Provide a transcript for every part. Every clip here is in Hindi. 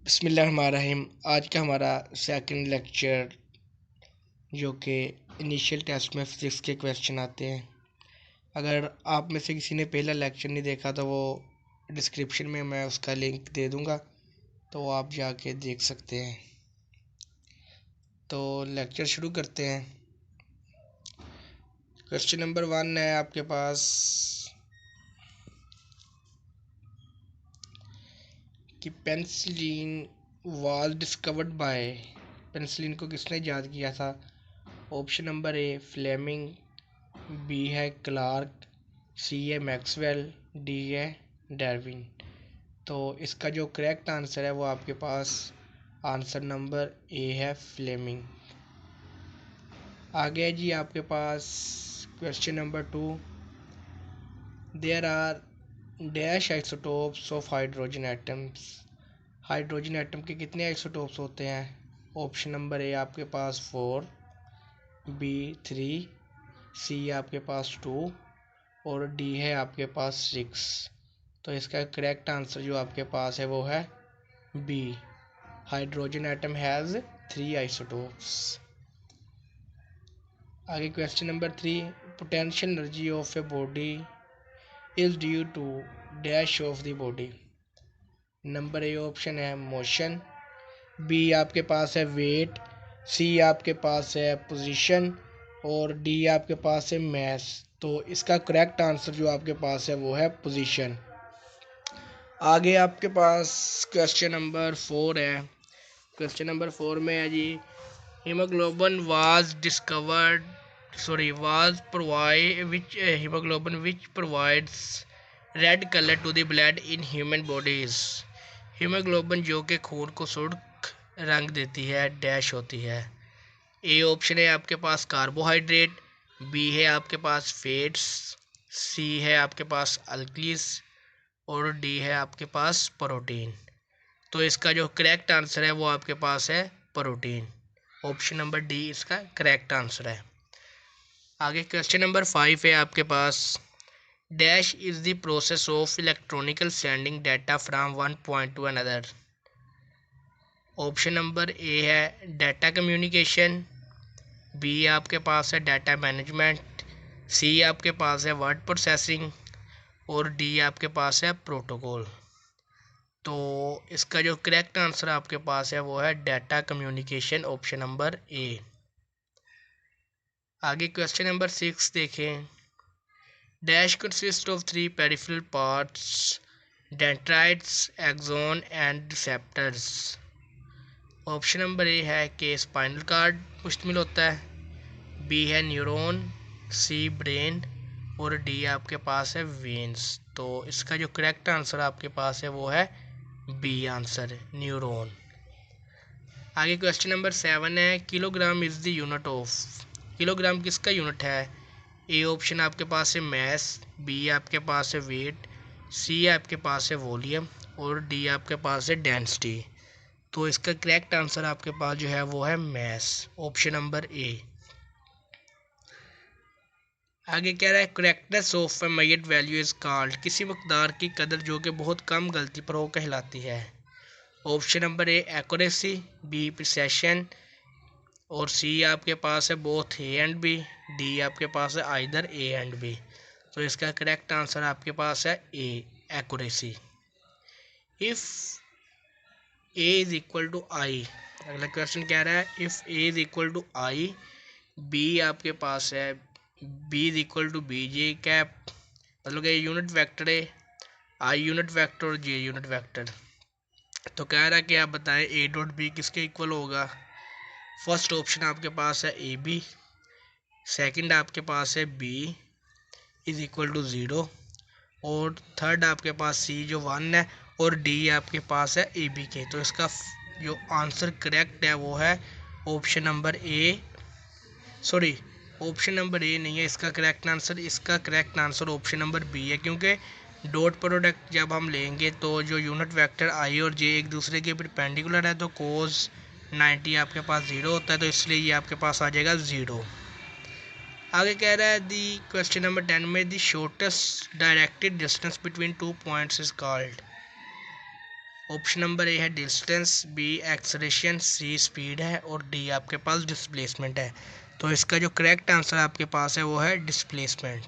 बिस्मिल्लाहिर्रहमानिर्रहीम। आज का हमारा सेकंड लेक्चर जो कि इनिशियल टेस्ट में फिज़िक्स के क्वेश्चन आते हैं। अगर आप में से किसी ने पहला लेक्चर नहीं देखा तो वो डिस्क्रिप्शन में मैं उसका लिंक दे दूँगा, तो वो आप जाके देख सकते हैं। तो लेक्चर शुरू करते हैं। क्वेश्चन नंबर 1 है आपके पास कि penicillin was discovered by, penicillin को किसने ईजाद किया था। Option number A Fleming, B है क्लार्क, सी है मैक्सवेल, डी है डार्विन। तो इसका जो करेक्ट आंसर है वो आपके पास आंसर नंबर ए है फ्लेमिंग। आगे है जी आपके पास question number 2, there are dash isotopes of hydrogen atoms. Hydrogen atom के कितने आइसोटोप्स होते हैं। ऑप्शन नंबर ए आपके पास 4, बी 3, सी आपके पास 2 और डी है आपके पास 6। तो इसका करेक्ट आंसर जो आपके पास है वो है B, hydrogen atom has 3 isotopes. आगे question number 3, potential energy of a body is due to dash of the body. Number A option है मोशन, बी आपके पास है वेट, सी आपके पास है पोजीशन और डी आपके पास है मैस। तो इसका करेक्ट आंसर जो आपके पास है वो है पोजीशन। आगे आपके पास क्वेश्चन नंबर 4 है। क्वेश्चन नंबर 4 में है जी haemoglobin was discovered was provide which haemoglobin which provides red colour to the blood in human bodies. Haemoglobin जो कि खून को सुर्ख रंग देती है डैश होती है। ए ऑप्शन है आपके पास कार्बोहाइड्रेट, बी है आपके पास फैट्स, सी है आपके पास अल्कलीस और डी है आपके पास प्रोटीन। तो इसका जो करेक्ट आंसर है वो आपके पास है प्रोटीन। ऑप्शन नंबर डी इसका करेक्ट आंसर है। आगे क्वेश्चन नंबर 5 है आपके पास dash is the process of electronical sending data from one point to another. Option number A है डाटा कम्युनिकेशन, बी आपके पास है डाटा मैनेजमेंट, सी आपके पास है वर्ड प्रोसेसिंग और डी आपके पास है प्रोटोकॉल। तो इसका जो करेक्ट आंसर आपके पास है वो है data communication, option number A. आगे क्वेश्चन नंबर 6 देखें। Dash consist of 3 peripheral parts, dendrites, axon and receptors. Option number A है कि स्पाइनल कार्ड मुश्तमिल होता है, बी है न्यूरॉन, सी ब्रेन और डी आपके पास है वेन्स। तो इसका जो करेक्ट आंसर आपके पास है वो है बी आंसर, न्यूरॉन। आगे क्वेश्चन नंबर 7 है kilogram is the unit of. Kilogram किसका यूनिट है। ए ऑप्शन आपके पास है मैस, बी आपके पास है वेट, सी आपके पास है वॉल्यूम और डी आपके पास है डेंसिटी। तो इसका करेक्ट आंसर आपके पास जो है वो है मैस, ऑप्शन नंबर ए। आगे कह रहा है correctness of A measured value is called. किसी मकदार की कदर जो कि बहुत कम गलती पर हो कहलाती है। Option number A accuracy, B precision और सी आपके पास है both A and B, D आपके पास है आइदर ए एंड बी। तो इसका करेक्ट आंसर आपके पास है A, accuracy. If A is equal to I, अगला क्वेश्चन कह रहा है if A is equal to I, B आपके पास है B is equal to B J cap, मतलब कि यूनिट वेक्टर है, आई यूनिट वेक्टर और जे यूनिट वेक्टर। तो कह रहा है कि आप बताएं ए डॉट बी किसके इक्वल होगा। फर्स्ट ऑप्शन आपके पास है ए बी, सेकंड आपके पास है बी इज इक्वल टू 0 और थर्ड आपके पास सी जो 1 है और डी आपके पास है ए बी के। तो इसका जो आंसर करेक्ट है वो है option number A, option number A नहीं है इसका करेक्ट आंसर। इसका correct answer option number B है, क्योंकि डॉट प्रोडक्ट जब हम लेंगे तो जो यूनिट वेक्टर आई और जे एक दूसरे के परपेंडिकुलर है तो कोस 90 आपके पास 0 होता है, तो इसलिए ये आपके पास आ जाएगा 0। आगे कह रहा है दी क्वेश्चन नंबर 10 में the shortest directed distance between 2 points is called. Option number A है डिस्टेंस, बी एक्सलेरेशन, सी स्पीड है और डी आपके पास डिस्प्लेसमेंट है। तो इसका जो करेक्ट आंसर आपके पास है वो है डिस्प्लेसमेंट।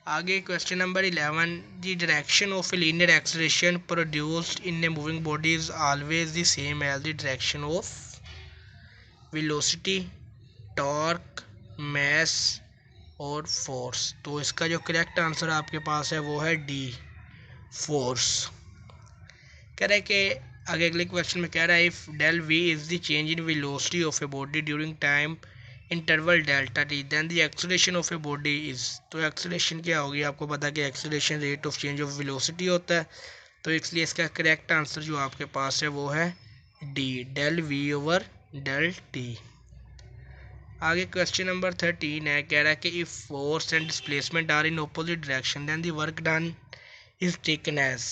आगे question number 11, the direction of a linear acceleration produced in a moving body is always the same as the direction of velocity, torque, mass और फोर्स। तो इसका जो करेक्ट आंसर आपके पास है वो है डी, फोर्स। कह रहा है कि आगे अगले क्वेश्चन में कह रहा है if del v is the change in velocity of a body during time interval delta t then the acceleration of a body is. तो एक्सेलरेशन क्या होगी, आपको पता है कि acceleration rate of change of velocity होता है। तो इसलिए इसका करेक्ट आंसर जो आपके पास है वो है D, del V over del T. आगे क्वेश्चन नंबर 13 है, कह रहा है कि if force and displacement are in opposite direction then the work done is taken as.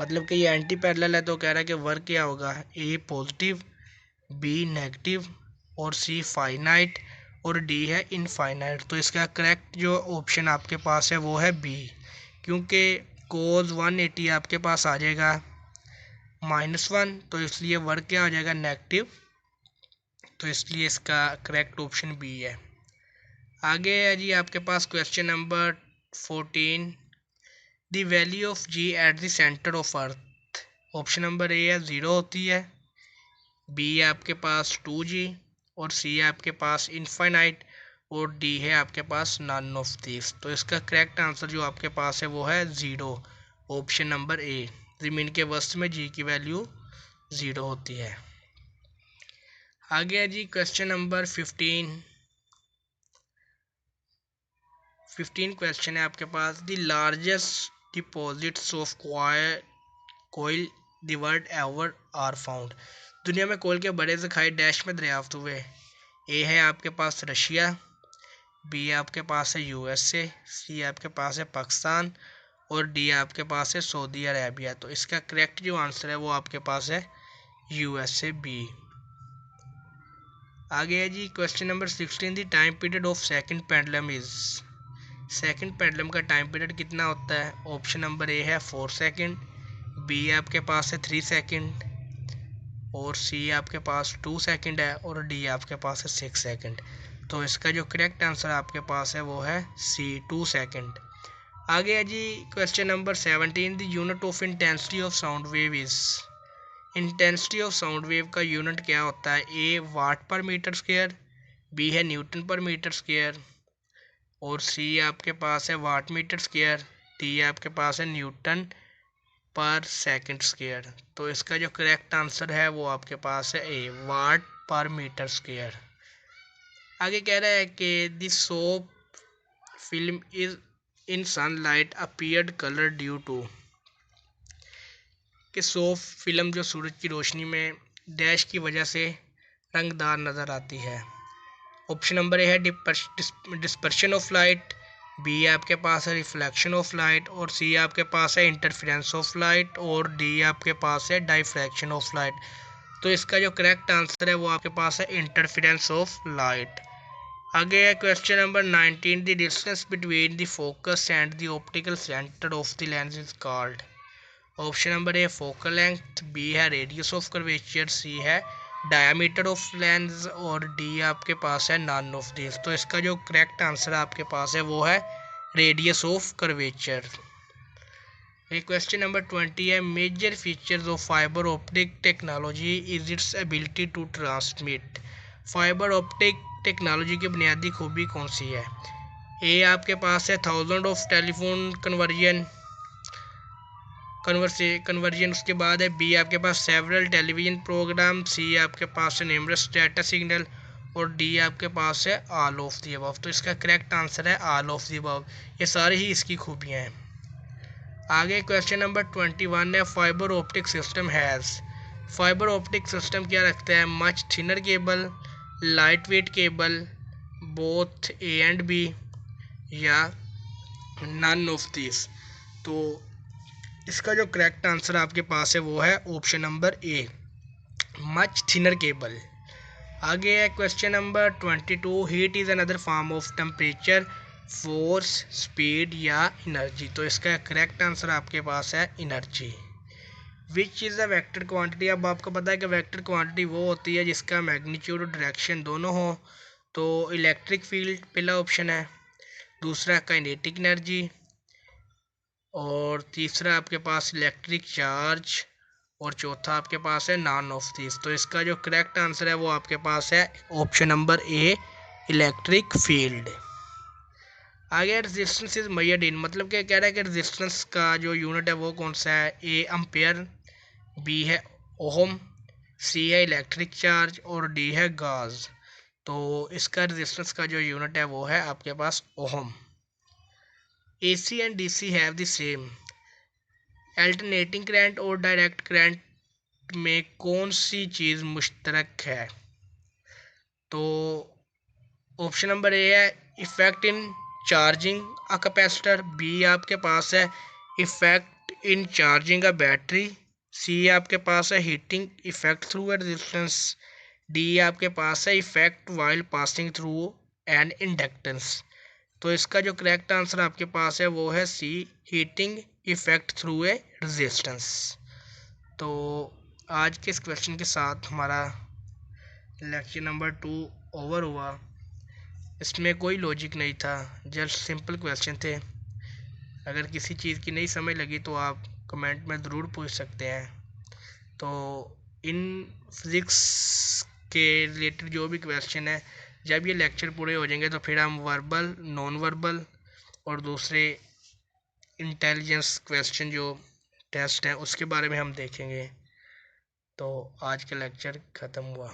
मतलब कि ये एंटी पैरेलल है, तो कह रहा है कि वर्क क्या होगा, ए पॉजिटिव, बी नेगेटिव और सी फाइनाइट और डी है इनफाइनाइट। तो इसका करेक्ट जो ऑप्शन आपके पास है वो है बी, क्योंकि कोज 180 आपके पास आ जाएगा -1, तो इसलिए वर्क क्या हो जाएगा नेगेटिव। तो इसलिए इसका करेक्ट ऑप्शन बी है। आगे है जी आपके पास question number 14, the value of G at the centre of earth. Option number A है 0 होती है, बी है आपके पास 2g और सी है आपके पास इनफाइनाइट और डी है आपके पास नन ऑफ दिस। तो इसका करेक्ट आंसर जो आपके पास है वो है 0, ऑप्शन नंबर ए। जमीन के वस्त में जी की वैल्यू 0 होती है। आगे है जी क्वेश्चन नंबर 15 क्वेश्चन है आपके पास, the largest deposits of coal the world ever are found. दुनिया में कोयल के बड़े से खाई डैश में दरियाफ्त हुए। ए है आपके पास रशिया, बी आपके पास है यूएसए, सी आपके पास है पाकिस्तान और डी आपके पास है सऊदी अरेबिया। तो इसका करेक्ट जो आंसर है वो आपके पास है यूएसए, बी। आगे है जी question number 16, the time period of second pendulum is. Second pendulum का टाइम पीरियड कितना होता है। ऑप्शन नंबर ए है 4 सेकंड, बी आपके पास है 3 सेकंड और सी आपके पास 2 सेकंड है और डी आपके पास है 6 सेकंड। तो इसका जो करेक्ट आंसर आपके पास है वो है सी, 2 सेकंड। आगे है जी question number 17, the unit of intensity of sound wave is. Intensity of sound wave का यूनिट क्या होता है। ए वाट पर मीटर स्क्वायर, बी है न्यूटन पर मीटर स्क्वायर और सी आपके पास है वाट मीटर स्क्वायर, डी आपके पास है न्यूटन पर सेकंड स्क्वायर। तो इसका जो करेक्ट आंसर है वो आपके पास है ए, वाट पर मीटर स्क्वायर। आगे कह रहा है कि the soap film is in sunlight appeared colour due to. कि सोप फिल्म जो सूरज की रोशनी में डैश की वजह से रंगदार नज़र आती है। ऑप्शन नंबर ए है डिस्पर्शन ऑफ लाइट, बी आपके पास है रिफ्लेक्शन ऑफ लाइट और सी आपके पास है इंटरफेरेंस ऑफ लाइट और डी आपके पास है डाइफ्रैक्शन ऑफ लाइट। तो इसका जो करेक्ट आंसर है वो आपके पास है इंटरफेरेंस ऑफ लाइट। आगे है question number 19, the distance between the focus and the optical centre of the lens is called. Option number A focal length, B है रेडियस ऑफ कर्वेचर, सी है डायमीटर ऑफ लेंस और डी आपके पास है नन ऑफ दिस। तो इसका जो करेक्ट आंसर आपके पास है वो है रेडियस ऑफ कर्वेचर। ये क्वेश्चन नंबर 20 है, major features of fibre optic technology is its ability to transmit. Fibre optic technology की बुनियादी खूबी कौन सी है। ए आपके पास है 1000 ऑफ टेलीफोन कन्वर्जन, उसके बाद है बी आपके पास सेवरल टेलीविजन प्रोग्राम, सी आपके पास है न्यूमरस डाटा सिग्नल और डी आपके पास है ऑल ऑफ दी अबव। तो इसका करेक्ट आंसर है ऑल ऑफ दी अबव। ये सारी ही इसकी खूबियाँ हैं। आगे क्वेश्चन नंबर 21 है, fibre optic system has. Fibre optic system क्या रखता है, much thinner cable, light weight cable, both A and B या नन ऑफ दिस। तो इसका जो करेक्ट आंसर आपके पास है वो है ऑप्शन नंबर ए, मच थिनर केबल। आगे है question number 22, heat is another form of temperature, force, speed या एनर्जी। तो इसका करेक्ट आंसर आपके पास है energy. Which is a vector quantity. अब आपको पता है कि वेक्टर क्वांटिटी वो होती है जिसका मैग्नीट्यूड और डायरेक्शन दोनों हो। तो इलेक्ट्रिक फील्ड पहला ऑप्शन है, दूसरा काइनेटिक एनर्जी, और तीसरा आपके पास इलेक्ट्रिक चार्ज, और चौथा आपके पास है नॉन ऑफ दिस। तो इसका जो करेक्ट आंसर है वो आपके पास है ऑप्शन नंबर ए, इलेक्ट्रिक फील्ड। आगे रेजिस्टेंस इज मेजर्ड इन, मतलब क्या कह रहा है कि रेजिस्टेंस का जो यूनिट है वो कौन सा है। ए एम्पेयर, बी है ओहम, सी है इलेक्ट्रिक चार्ज, और डी है गाज। तो इसका रेजिस्टेंस का जो यूनिट है वो है आपके पास ohm. AC and DC have the same, alternating current और डायरेक्ट करंट में कौन सी चीज़ मुश्तरक है। तो ऑप्शन नंबर ए है effect in charging a capacitor, B आपके पास है effect in charging a battery, C आपके पास है heating effect through a resistance, D आपके पास है effect while passing through an inductance. तो इसका जो करेक्ट आंसर आपके पास है वो है C, heating effect through a resistance. तो आज के इस क्वेश्चन के साथ हमारा लेक्चर नंबर 2 ओवर हुआ। इसमें कोई लॉजिक नहीं था, जस्ट सिंपल क्वेश्चन थे। अगर किसी चीज़ की नहीं समझ लगी तो आप कमेंट में ज़रूर पूछ सकते हैं। तो इन फिज़िक्स के रिलेटेड जो भी क्वेश्चन है, जब ये लेक्चर पूरे हो जाएंगे तो फिर हम वर्बल, नॉन वर्बल और दूसरे इंटेलिजेंस क्वेश्चन जो टेस्ट हैं उसके बारे में हम देखेंगे। तो आज का लेक्चर ख़त्म हुआ।